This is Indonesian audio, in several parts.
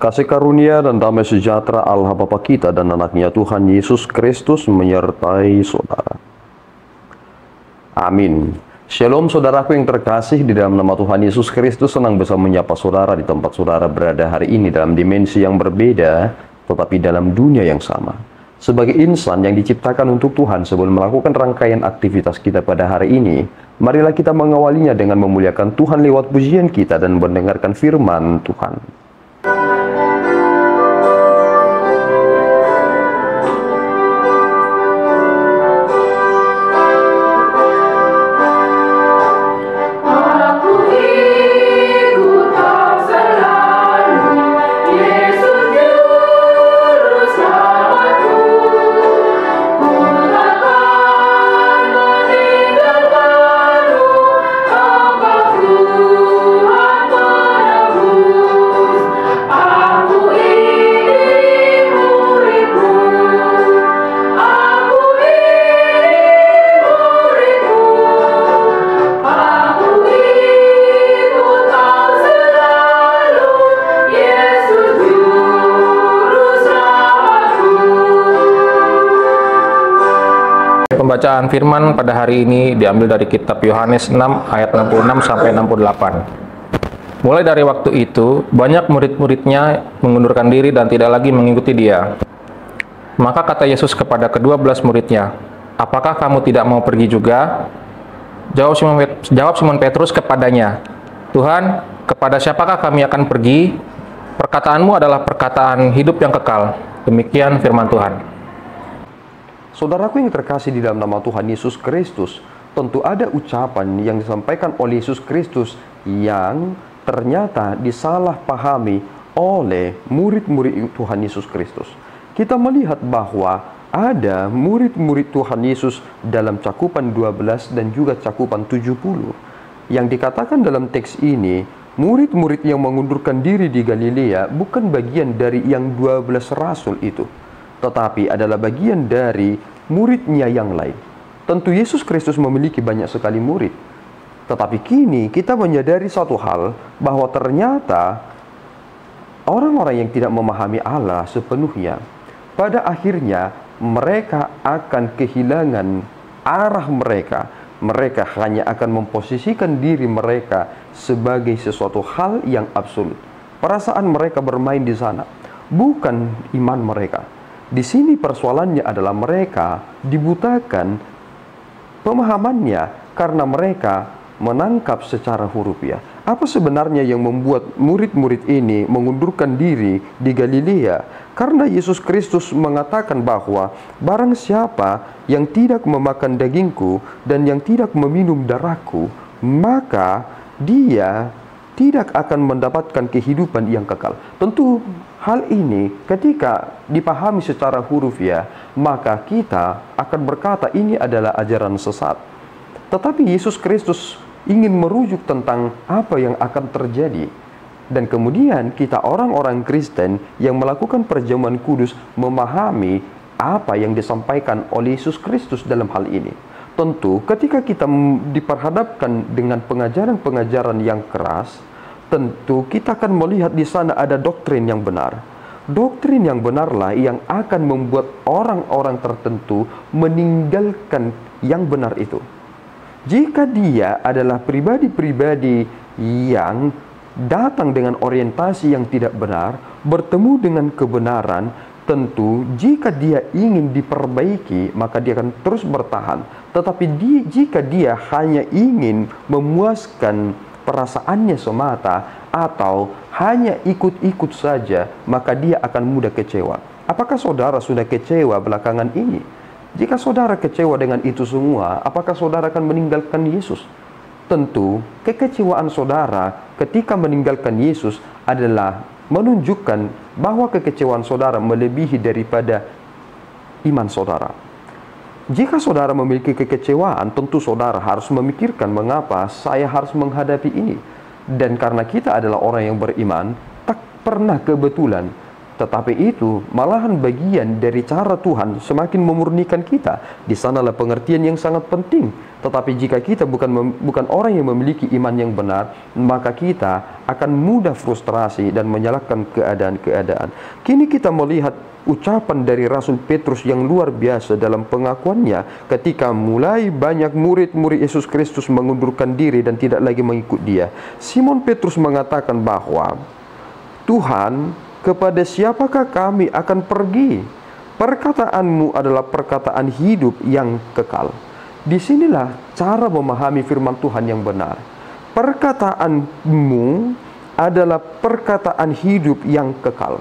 Kasih karunia dan damai sejahtera Allah Bapa kita dan anaknya Tuhan Yesus Kristus menyertai saudara. Amin. Shalom saudaraku yang terkasih, di dalam nama Tuhan Yesus Kristus senang bisa menyapa saudara di tempat saudara berada hari ini dalam dimensi yang berbeda, tetapi dalam dunia yang sama. Sebagai insan yang diciptakan untuk Tuhan, sebelum melakukan rangkaian aktivitas kita pada hari ini, marilah kita mengawalinya dengan memuliakan Tuhan lewat pujian kita dan mendengarkan firman Tuhan. Pembacaan firman pada hari ini diambil dari kitab Yohanes 6 ayat 66 sampai 68. Mulai dari waktu itu, banyak murid-muridnya mengundurkan diri dan tidak lagi mengikuti dia. Maka kata Yesus kepada ke-12 muridnya, "Apakah kamu tidak mau pergi juga?" Jawab Simon Petrus kepadanya, "Tuhan, kepada siapakah kami akan pergi? Perkataanmu adalah perkataan hidup yang kekal." Demikian firman Tuhan. Saudaraku yang terkasih di dalam nama Tuhan Yesus Kristus, tentu ada ucapan yang disampaikan oleh Yesus Kristus yang ternyata disalahpahami oleh murid-murid Tuhan Yesus Kristus. Kita melihat bahwa ada murid-murid Tuhan Yesus dalam cakupan 12 dan juga cakupan 70. Yang dikatakan dalam teks ini, murid-murid yang mengundurkan diri di Galilea bukan bagian dari yang 12 rasul itu, tetapi adalah bagian dari muridnya yang lain. Tentu Yesus Kristus memiliki banyak sekali murid. Tetapi kini kita menyadari satu hal, bahwa ternyata orang-orang yang tidak memahami Allah sepenuhnya, pada akhirnya mereka akan kehilangan arah mereka. Mereka hanya akan memposisikan diri mereka sebagai sesuatu hal yang absolut. Perasaan mereka bermain di sana, bukan iman mereka. Di sini persoalannya adalah mereka dibutakan pemahamannya karena mereka menangkap secara hurufiah. Apa sebenarnya yang membuat murid-murid ini mengundurkan diri di Galilea? Karena Yesus Kristus mengatakan bahwa barang siapa yang tidak memakan dagingku dan yang tidak meminum darahku, maka dia tidak akan mendapatkan kehidupan yang kekal. Tentu hal ini ketika dipahami secara hurufiah, maka kita akan berkata ini adalah ajaran sesat. Tetapi Yesus Kristus ingin merujuk tentang apa yang akan terjadi. Dan kemudian kita orang-orang Kristen yang melakukan perjamuan kudus memahami apa yang disampaikan oleh Yesus Kristus dalam hal ini. Tentu ketika kita diperhadapkan dengan pengajaran-pengajaran yang keras, tentu kita akan melihat di sana ada doktrin yang benar. Doktrin yang benarlah yang akan membuat orang-orang tertentu meninggalkan yang benar itu. Jika dia adalah pribadi-pribadi yang datang dengan orientasi yang tidak benar, bertemu dengan kebenaran, tentu jika dia ingin diperbaiki, maka dia akan terus bertahan. Tetapi jika dia hanya ingin memuaskan perasaannya semata atau hanya ikut-ikut saja, maka dia akan mudah kecewa. Apakah saudara sudah kecewa belakangan ini? Jika saudara kecewa dengan itu semua, apakah saudara akan meninggalkan Yesus? Tentu kekecewaan saudara ketika meninggalkan Yesus adalah menunjukkan bahwa kekecewaan saudara melebihi daripada iman saudara. Jika saudara memiliki kekecewaan, tentu saudara harus memikirkan mengapa saya harus menghadapi ini. Dan karena kita adalah orang yang beriman, tak pernah kebetulan Tetapi itu malahan bagian dari cara Tuhan semakin memurnikan kita. Di sanalah pengertian yang sangat penting. Tetapi jika kita bukan orang yang memiliki iman yang benar, maka kita akan mudah frustrasi dan menyalahkan keadaan-keadaan. Kini kita melihat ucapan dari Rasul Petrus yang luar biasa dalam pengakuannya ketika mulai banyak murid-murid Yesus Kristus mengundurkan diri dan tidak lagi mengikut dia. Simon Petrus mengatakan bahwa, "Tuhan, kepada siapakah kami akan pergi? Perkataanmu adalah perkataan hidup yang kekal." Disinilah cara memahami firman Tuhan yang benar. Perkataanmu adalah perkataan hidup yang kekal.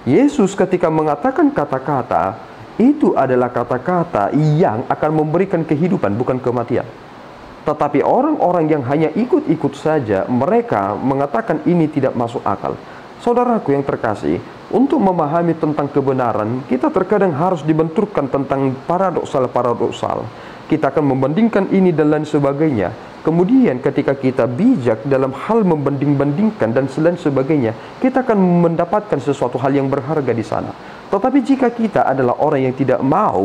Yesus ketika mengatakan kata-kata, itu adalah kata-kata yang akan memberikan kehidupan, bukan kematian. Tetapi orang-orang yang hanya ikut-ikut saja, mereka mengatakan ini tidak masuk akal. Saudaraku yang terkasih, untuk memahami tentang kebenaran, kita terkadang harus dibenturkan tentang paradoksal-paradoksal. Kita akan membandingkan ini dan lain sebagainya. Kemudian ketika kita bijak dalam hal membanding-bandingkan dan lain sebagainya, kita akan mendapatkan sesuatu hal yang berharga di sana. Tetapi jika kita adalah orang yang tidak mau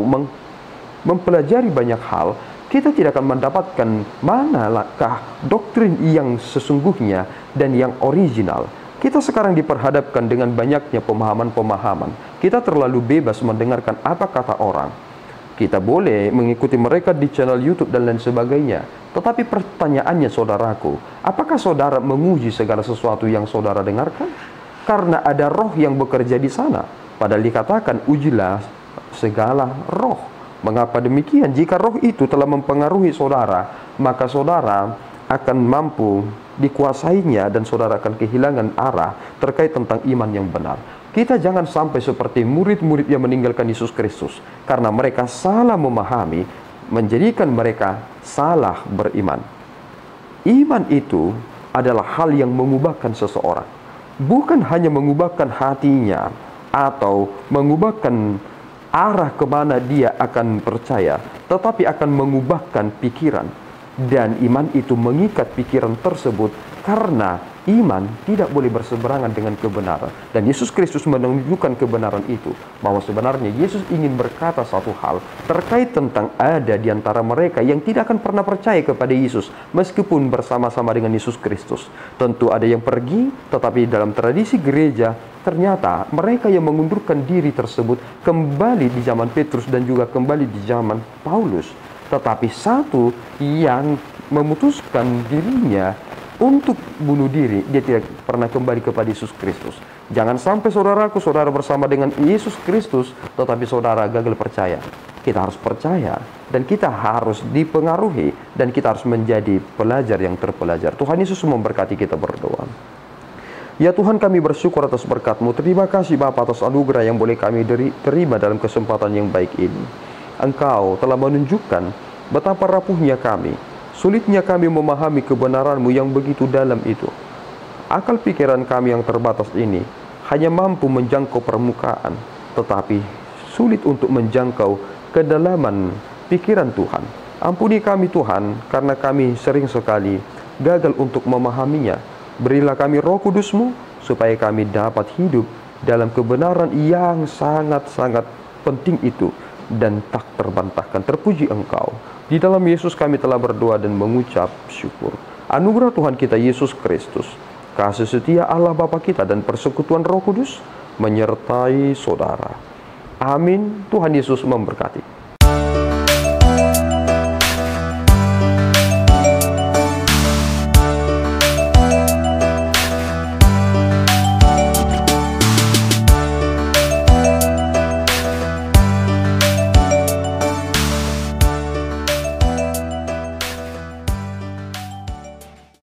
mempelajari banyak hal, kita tidak akan mendapatkan manakah doktrin yang sesungguhnya dan yang original. Kita sekarang diperhadapkan dengan banyaknya pemahaman-pemahaman. Kita terlalu bebas mendengarkan apa kata orang. Kita boleh mengikuti mereka di channel YouTube dan lain sebagainya. Tetapi pertanyaannya saudaraku, apakah saudara menguji segala sesuatu yang saudara dengarkan? Karena ada roh yang bekerja di sana. Padahal dikatakan, ujilah segala roh. Mengapa demikian? Jika roh itu telah mempengaruhi saudara, maka saudara akan mampu dikuasainya dan saudara akan kehilangan arah terkait tentang iman yang benar. Kita jangan sampai seperti murid-murid yang meninggalkan Yesus Kristus karena mereka salah memahami, menjadikan mereka salah beriman. Iman itu adalah hal yang mengubahkan seseorang, bukan hanya mengubahkan hatinya atau mengubahkan arah kemana dia akan percaya, tetapi akan mengubahkan pikiran. Dan iman itu mengikat pikiran tersebut karena iman tidak boleh berseberangan dengan kebenaran. Dan Yesus Kristus menunjukkan kebenaran itu, bahwa sebenarnya Yesus ingin berkata satu hal terkait tentang ada di antara mereka yang tidak akan pernah percaya kepada Yesus meskipun bersama-sama dengan Yesus Kristus. Tentu ada yang pergi, tetapi dalam tradisi gereja ternyata mereka yang mengundurkan diri tersebut kembali di zaman Petrus dan juga kembali di zaman Paulus. Tetapi satu yang memutuskan dirinya untuk bunuh diri, dia tidak pernah kembali kepada Yesus Kristus. Jangan sampai saudaraku, saudara bersama dengan Yesus Kristus, tetapi saudara gagal percaya. Kita harus percaya dan kita harus dipengaruhi dan kita harus menjadi pelajar yang terpelajar. Tuhan Yesus memberkati kita, berdoa. Ya Tuhan, kami bersyukur atas berkat-Mu. Terima kasih Bapa atas anugerah yang boleh kami terima dalam kesempatan yang baik ini. Engkau telah menunjukkan betapa rapuhnya kami, sulitnya kami memahami kebenaran-Mu yang begitu dalam itu. Akal pikiran kami yang terbatas ini hanya mampu menjangkau permukaan, tetapi sulit untuk menjangkau kedalaman pikiran Tuhan. Ampuni kami Tuhan, karena kami sering sekali gagal untuk memahaminya. Berilah kami Roh Kudus-Mu, supaya kami dapat hidup dalam kebenaran yang sangat-sangat penting itu, dan tak terbantahkan. Terpuji Engkau. Di dalam Yesus kami telah berdoa dan mengucap syukur. Anugerah Tuhan kita Yesus Kristus, kasih setia Allah Bapa kita, dan persekutuan Roh Kudus menyertai saudara. Amin. Tuhan Yesus memberkati.